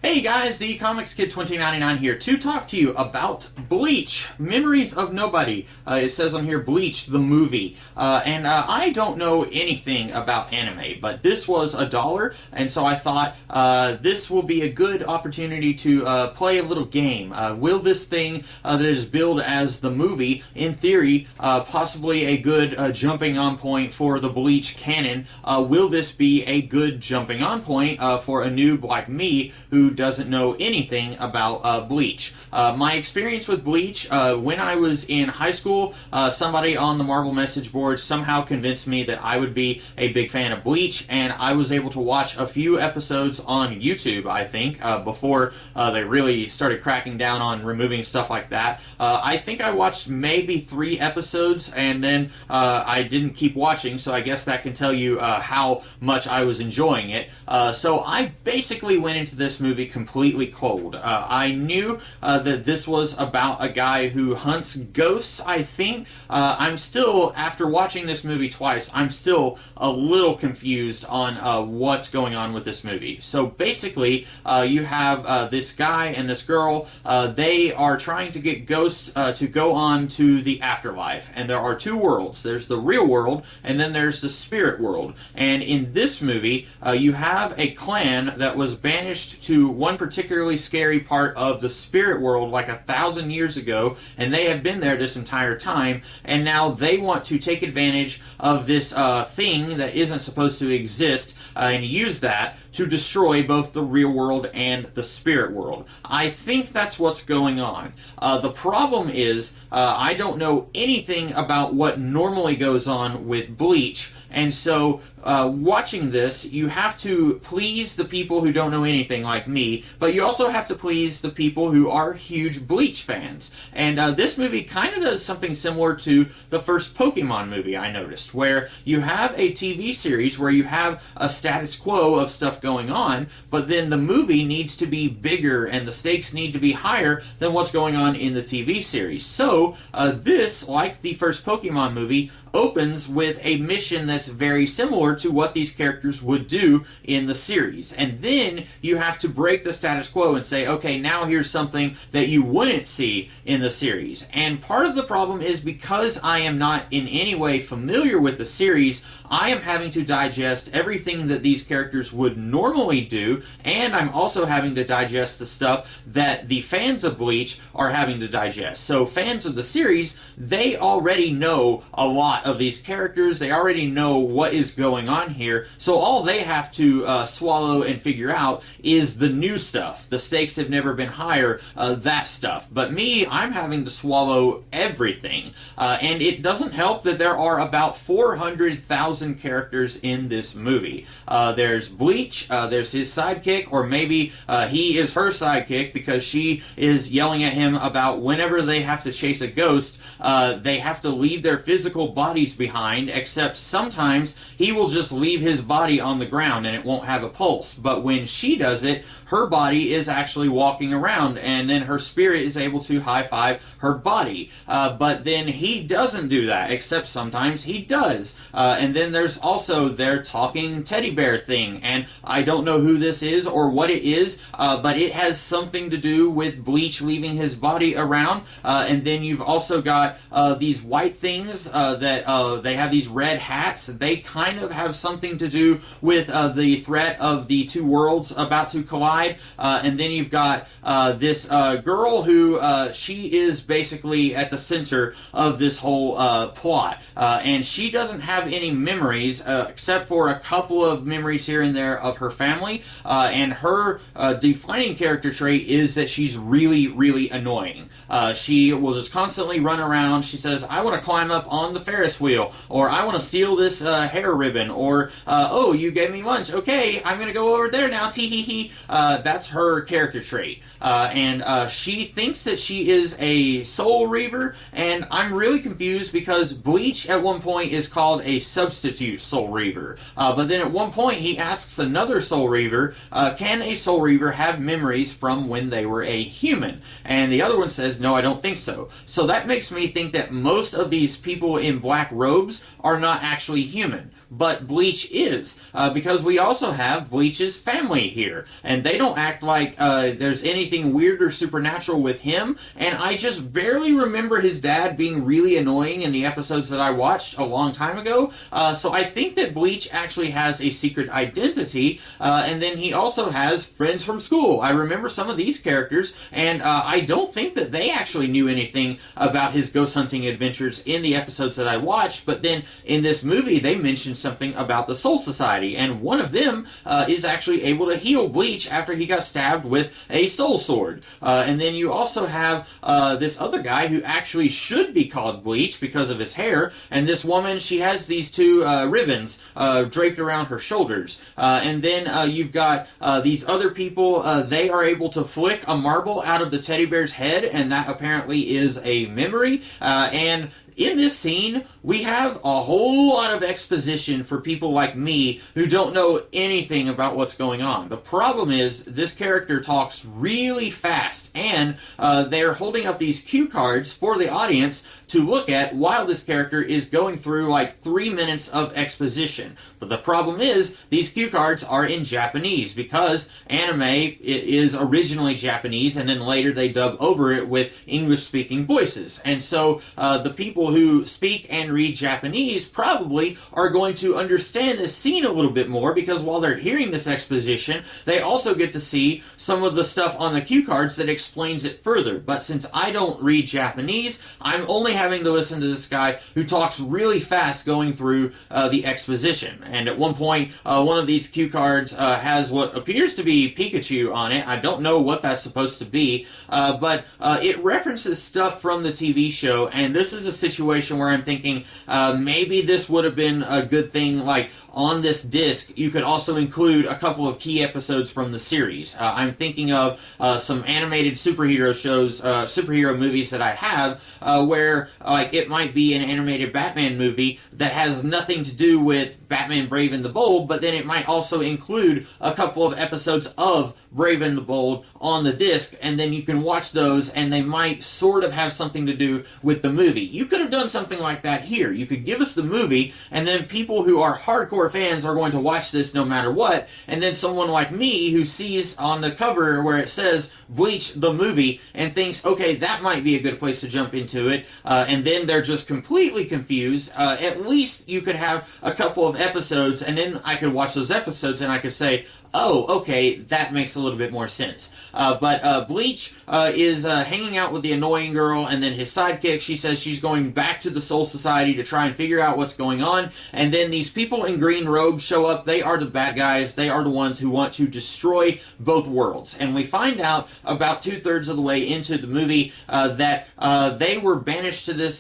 Hey guys, the Comics Kid 2099 here to talk to you about Bleach, Memories of Nobody. It says on here, Bleach, the movie. I don't know anything about anime, but this was $1, and so I thought this will be a good opportunity to play a little game. Will this thing that is billed as the movie, in theory, possibly a good jumping on point for the Bleach canon, will this be a good jumping on point for a noob like me who doesn't know anything about Bleach? My experience with Bleach, when I was in high school, somebody on the Marvel message board somehow convinced me that I would be a big fan of Bleach, and I was able to watch a few episodes on YouTube, I think, before they really started cracking down on removing stuff like that. I think I watched maybe 3 episodes, and then I didn't keep watching, so I guess that can tell you how much I was enjoying it. So I basically went into this movie completely cold. I knew that this was about a guy who hunts ghosts, I think. I'm still, after watching this movie twice, I'm still a little confused on what's going on with this movie. So basically, you have this guy and this girl. They are trying to get ghosts to go on to the afterlife. And there are 2 worlds. There's the real world, and then there's the spirit world. And in this movie, you have a clan that was banished to one particularly scary part of the spirit world like 1,000 years ago, and they have been there this entire time, and now they want to take advantage of this thing that isn't supposed to exist and use that to destroy both the real world and the spirit world. I think that's what's going on. The problem is, I don't know anything about what normally goes on with Bleach, and so watching this, you have to please the people who don't know anything like me, but you also have to please the people who are huge Bleach fans. And this movie kind of does something similar to the first Pokemon movie, I noticed, where you have a TV series where you have a status quo of stuff going on, but then the movie needs to be bigger and the stakes need to be higher than what's going on in the TV series. So this, like the first Pokemon movie, opens with a mission that's very similar to what these characters would do in the series. And then you have to break the status quo and say, okay, now here's something that you wouldn't see in the series. And part of the problem is because I am not in any way familiar with the series, I am having to digest everything that these characters would normally do, and I'm also having to digest the stuff that the fans of Bleach are having to digest. So fans of the series, they already know a lot of these characters, they already know what is going on here, so all they have to swallow and figure out is the new stuff. The stakes have never been higher, that stuff. But me, I'm having to swallow everything. And it doesn't help that there are about 400,000 characters in this movie. There's Bleach, there's his sidekick, or maybe he is her sidekick because she is yelling at him about whenever they have to chase a ghost, they have to leave their physical bodies behind, except sometimes he will just leave his body on the ground and it won't have a pulse. But when she does it, her body is actually walking around, and then her spirit is able to high-five her body. But then he doesn't do that, except sometimes he does. And then there's also their talking teddy bear thing, and I don't know who this is or what it is, but it has something to do with Bleach leaving his body around. And then you've also got these white things that they have these red hats. They kind of have something to do with the threat of the 2 worlds about to collide. And then you've got this girl who she is basically at the center of this whole plot. And she doesn't have any memories except for a couple of memories here and there of her family. And her defining character trait is that she's really, really annoying. She will just constantly run around. She says, I want to climb up on the Ferris wheel, or I want to seal this hair ribbon, or oh, you gave me lunch, okay, I'm going to go over there now, tee-hee-hee. That's her character trait. And she thinks that she is a soul reaver, and I'm really confused because Bleach at one point is called a substitute soul reaver. But then at one point he asks another soul reaver, can a soul reaver have memories from when they were a human? And the other one says, no, I don't think so. So that makes me think that most of these people in black robes are not actually human. but Bleach is, because we also have Bleach's family here, and they don't act like there's anything weird or supernatural with him, and I just barely remember his dad being really annoying in the episodes that I watched a long time ago, so I think that Bleach actually has a secret identity, and then he also has friends from school. I remember some of these characters, and I don't think that they actually knew anything about his ghost hunting adventures in the episodes that I watched, but then in this movie they mentioned something about the Soul Society, and one of them is actually able to heal Bleach after he got stabbed with a soul sword. And then you also have this other guy who actually should be called Bleach because of his hair, and this woman, she has these two ribbons draped around her shoulders. And then you've got these other people, they are able to flick a marble out of the teddy bear's head, and that apparently is a memory. And in this scene, we have a whole lot of exposition for people like me who don't know anything about what's going on. The problem is, this character talks really fast, and they're holding up these cue cards for the audience to look at while this character is going through like 3 minutes of exposition. But the problem is, these cue cards are in Japanese, because anime is originally Japanese, and then later they dub over it with English-speaking voices. And so the people who speak and read Japanese probably are going to understand this scene a little bit more, because while they're hearing this exposition, they also get to see some of the stuff on the cue cards that explains it further. But since I don't read Japanese, I'm only having to listen to this guy who talks really fast going through the exposition. And at one point, one of these cue cards has what appears to be Pikachu on it. I don't know what that's supposed to be, but it references stuff from the TV show, and this is a situation where I'm thinking maybe this would have been a good thing, like on this disc you could also include a couple of key episodes from the series. I'm thinking of some animated superhero shows, superhero movies that I have, where like it might be an animated Batman movie that has nothing to do with Batman Brave and the Bold, but then it might also include a couple of episodes of Brave and the Bold on the disc, and then you can watch those, and they might sort of have something to do with the movie. You could have done something like that here. You could give us the movie, and then people who are hardcore fans are going to watch this no matter what, and then someone like me who sees on the cover where it says Bleach the movie and thinks, okay, that might be a good place to jump into it, and then they're just completely confused. At least you could have a couple of episodes, and then I could watch those episodes and I could say, oh, okay, that makes a little bit more sense. But Bleach is hanging out with the annoying girl, and then his sidekick, she says she's going back to the Soul Society to try and figure out what's going on, and then these people in green robes show up. They are the bad guys. They are the ones who want to destroy both worlds. And we find out about 2/3 of the way into the movie that they were banished to this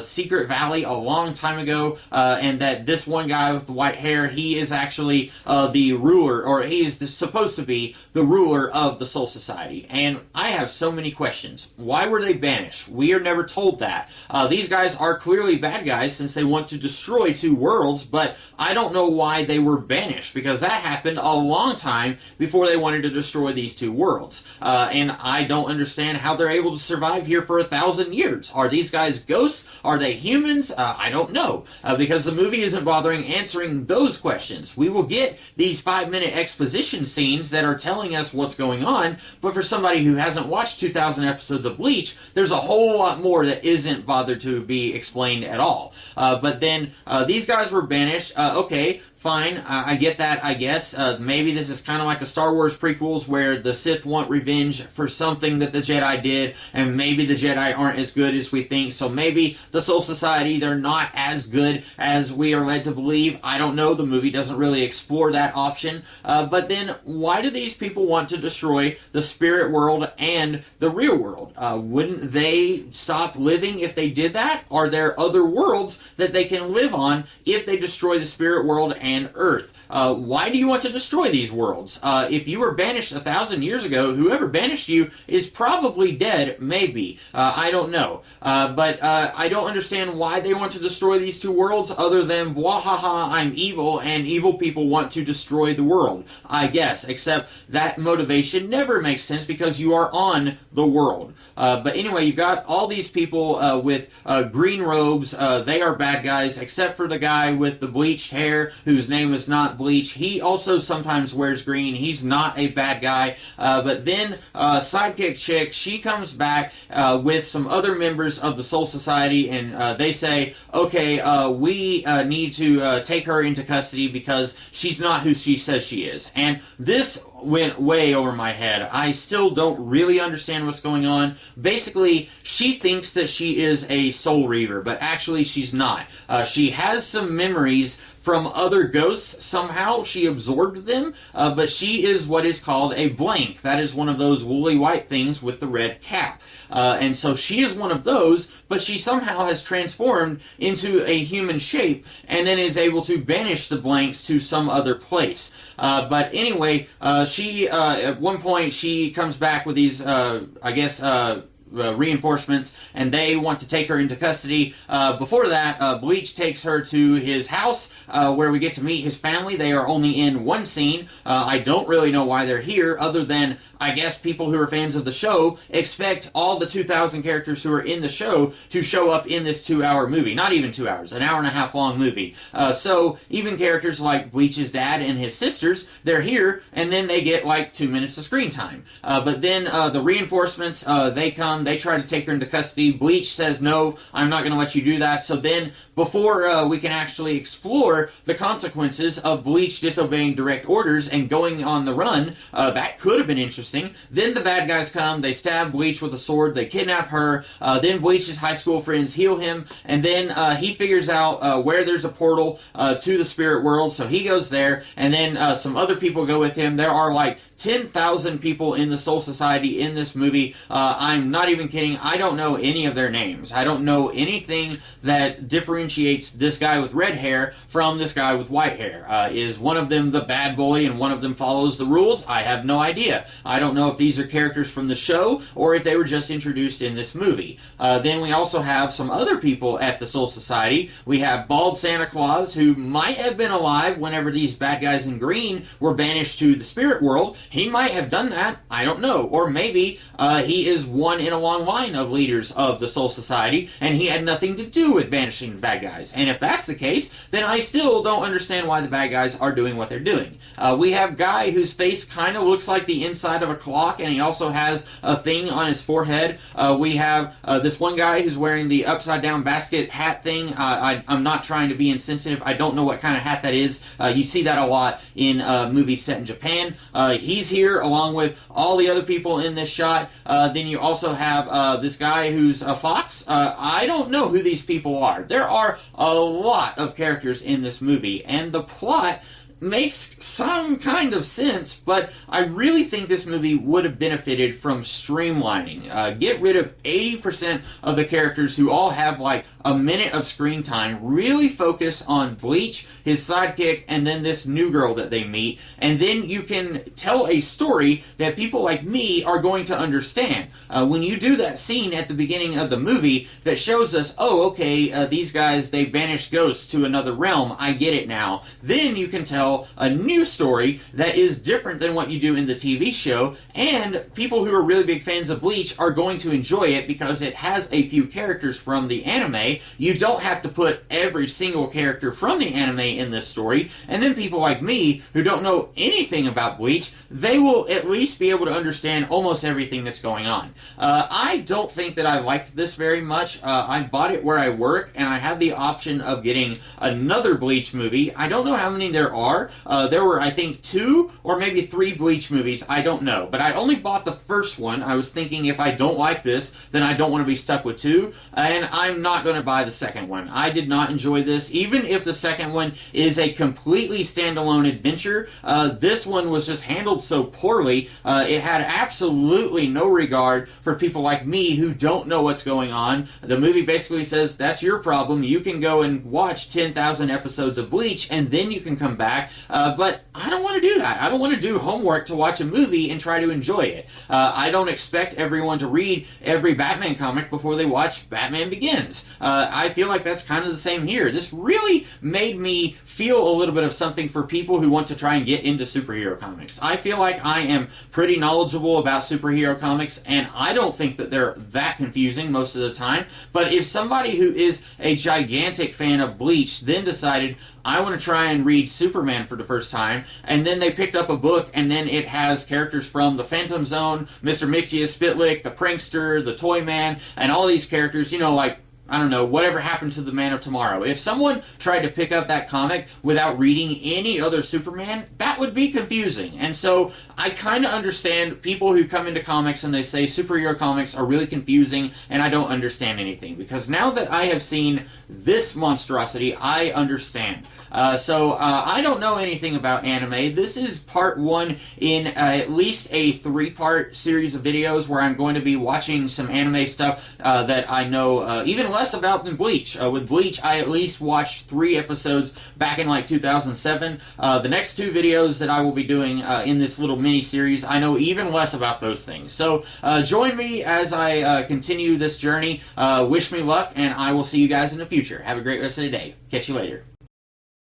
secret valley a long time ago, and that this one guy with the white hair, he is actually the ruler, or he is supposed to be the ruler of the Soul Society. And I have so many questions. Why were they banished? We are never told that. These guys are clearly bad guys since they want to destroy two worlds, but I don't know why they were banished, because that happened a long time before they wanted to destroy these two worlds. And I don't understand how they're able to survive here for 1,000 years. Are these guys ghosts? Are they humans? I don't know, because the movie isn't bothering answering those questions. We will get these 5-minute exposition scenes that are telling us what's going on, but for somebody who hasn't watched 2,000 episodes of Bleach, there's a whole lot more that isn't bothered to be explained at all. But then these guys were banished. Okay, fine, I get that, I guess. Maybe this is kind of like the Star Wars prequels where the Sith want revenge for something that the Jedi did, and maybe the Jedi aren't as good as we think, so maybe the Soul Society, they're not as good as we are led to believe. I don't know, the movie doesn't really explore that option. But then, why do these people want to destroy the spirit world and the real world? Wouldn't they stop living if they did that? Are there other worlds that they can live on if they destroy the spirit world and Earth? why do you want to destroy these worlds? If you were banished 1,000 years ago, whoever banished you is probably dead, maybe. I don't know. But I don't understand why they want to destroy these two worlds other than, wahaha, I'm evil, and evil people want to destroy the world, I guess. Except that motivation never makes sense because you are on the world. But anyway, you've got all these people with green robes. They are bad guys, except for the guy with the bleached hair, whose name is not Bleach. He also sometimes wears green. He's not a bad guy. But then Sidekick Chick, she comes back with some other members of the Soul Society, and they say, okay, we need to take her into custody because she's not who she says she is. And this went way over my head. I still don't really understand what's going on. Basically, she thinks that she is a Soul Reaver, but actually she's not. She has some memories from other ghosts. Somehow she absorbed them, but she is what is called a blank. That is one of those woolly white things with the red cap. And so she is one of those, but she somehow has transformed into a human shape and then is able to banish the blanks to some other place. But anyway, she at one point she comes back with these, reinforcements, and they want to take her into custody. Before that, Bleach takes her to his house, where we get to meet his family. They are only in one scene. I don't really know why they're here, other than, I guess, people who are fans of the show expect all the 2,000 characters who are in the show to show up in this 2-hour movie. Not even 2 hours, an hour and a half long movie. So even characters like Bleach's dad and his sisters, they're here, and then they get like 2 minutes of screen time. But then the reinforcements, they come, they try to take her into custody. Bleach says, no, I'm not going to let you do that. So then, before we can actually explore the consequences of Bleach disobeying direct orders and going on the run, that could have been interesting. Then the bad guys come, they stab Bleach with a sword, they kidnap her, then Bleach's high school friends heal him, and then he figures out where there's a portal to the spirit world, so he goes there, and then some other people go with him. There are like 10,000 people in the Soul Society in this movie. I'm not even kidding. I don't know any of their names. I don't know anything that differentiates this guy with red hair from this guy with white hair. Is one of them the bad boy and one of them follows the rules? I have no idea. I don't know if these are characters from the show or if they were just introduced in this movie. Then we also have some other people at the Soul Society. We have Bald Santa Claus, who might have been alive whenever these bad guys in green were banished to the spirit world. He might have done that. I don't know. Or maybe he is one in a long line of leaders of the Soul Society, and he had nothing to do with banishing the bad guys. And if that's the case, then I still don't understand why the bad guys are doing what they're doing. We have Guy, whose face kind of looks like the inside of a clock, and he also has a thing on his forehead. We have this one guy who's wearing the upside-down basket hat thing. I'm not trying to be insensitive. I don't know what kind of hat that is. You see that a lot in movies set in Japan. He's here along with all the other people in this shot. Then you also have this guy who's a fox. I don't know who these people are. There are a lot of characters in this movie, and the plot makes some kind of sense, but I really think this movie would have benefited from streamlining. Get rid of 80% of the characters who all have like a minute of screen time. Really focus on Bleach, his sidekick, and then this new girl that they meet, and then you can tell a story that people like me are going to understand. When you do that scene at the beginning of the movie that shows us, oh, okay, these guys, they banished ghosts to another realm, I get it now. Then you can tell a new story that is different than what you do in the TV show, and people who are really big fans of Bleach are going to enjoy it because it has a few characters from the anime. You don't have to put every single character from the anime in this story, and then people like me who don't know anything about Bleach, they will at least be able to understand almost everything that's going on. I don't think that I liked this very much. I bought it where I work, and I had the option of getting another Bleach movie. I don't know how many there are. There were, I think, 2 or maybe 3 Bleach movies. I don't know. But I only bought the first one. I was thinking if I don't like this, then I don't want to be stuck with 2. And I'm not going to buy the second one. I did not enjoy this. Even if the second one is a completely standalone adventure, this one was just handled so poorly. It had absolutely no regard for people like me who don't know what's going on. The movie basically says, that's your problem. You can go and watch 10,000 episodes of Bleach, and then you can come back back, but I don't want to do that. I don't want to do homework to watch a movie and try to enjoy it. I don't expect everyone to read every Batman comic before they watch Batman Begins. I feel like that's kind of the same here. This really made me feel a little bit of something for people who want to try and get into superhero comics. I feel like I am pretty knowledgeable about superhero comics, and I don't think that they're that confusing most of the time. But if somebody who is a gigantic fan of Bleach then decided, I want to try and read Superman for the first time, and then they picked up a book, and then it has characters from the Phantom Zone, Mr. Mixius Spitlick, the Prankster, the Toyman, and all these characters, you know, like, I don't know, whatever happened to the Man of Tomorrow. If someone tried to pick up that comic without reading any other Superman, that would be confusing. And so I kind of understand people who come into comics and they say superhero comics are really confusing and I don't understand anything. Because now that I have seen this monstrosity, I understand. So I don't know anything about anime. This is part one in at least a 3-part series of videos where I'm going to be watching some anime stuff that I know even less about than Bleach. With Bleach, I at least watched 3 episodes back in like 2007. The next 2 videos that I will be doing in this little mini-series, I know even less about those things. So join me as I continue this journey. Wish me luck, and I will see you guys in the future. Have a great rest of the day. Catch you later.